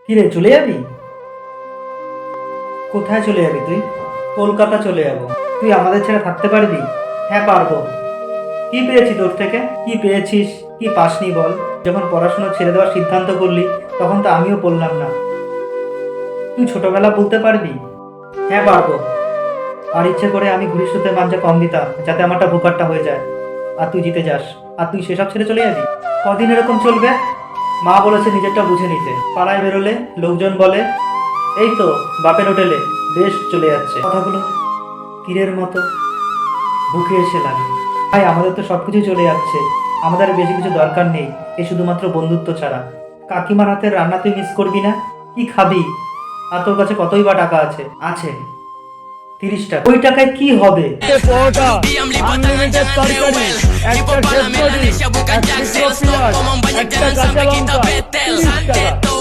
কি রে, চলে যাবি? কোথায় চলে যাবি তুই? কলকাতা চলে যাবো। তুই আমাদের ছেড়ে থাকতে পারবি? হ্যাঁ, পারবো। কি পেয়েছি তোর থেকে? কি পেয়েছিস, কি পাসনি বল? যখন পড়াশোনা ছেড়ে দেওয়ার সিদ্ধান্ত করলি তখন তো আমিও বললাম না। তুই ছোটবেলা বলতে পারবি? হ্যাঁ, পারবো। আর ইচ্ছে করে আমি ঘুড়ির সুতে মাঞ্জা কম দিতাম যাতে আমারটা ভোকারটা হয়ে যায়, আর তুই জিতে যাস। আর তুই সেসব ছেড়ে চলে যাবি? কদিন এরকম চলবে? মা বলেছে নিজেরটা বুঝে নিতে। পাড়ায় বেরোলে লোকজন বলে, এই তো বাপের হোটেলে, বেশ চলে যাচ্ছে। কথাগুলো তীরের মতো বুকে এসে লাগে। ভাই, আমাদের তো সবকিছু চলে যাচ্ছে, আমাদের আর বেশি কিছু দরকার নেই, এ শুধুমাত্র বন্ধুত্ব ছাড়া। কাকিমার হাতের রান্না তুই মিস করবি না? কি খাবি? আর তোর কাছে কতই বা টাকা আছে? আছে 30 টাকা। ওই টাকায় কি হবে? পরোটা, আনলিমিটেড তরকারি, একটা শেফ বডি, এক টুকরো পেঁয়াজ, একটা কাঁচা লঙ্কা, 30 টাকা।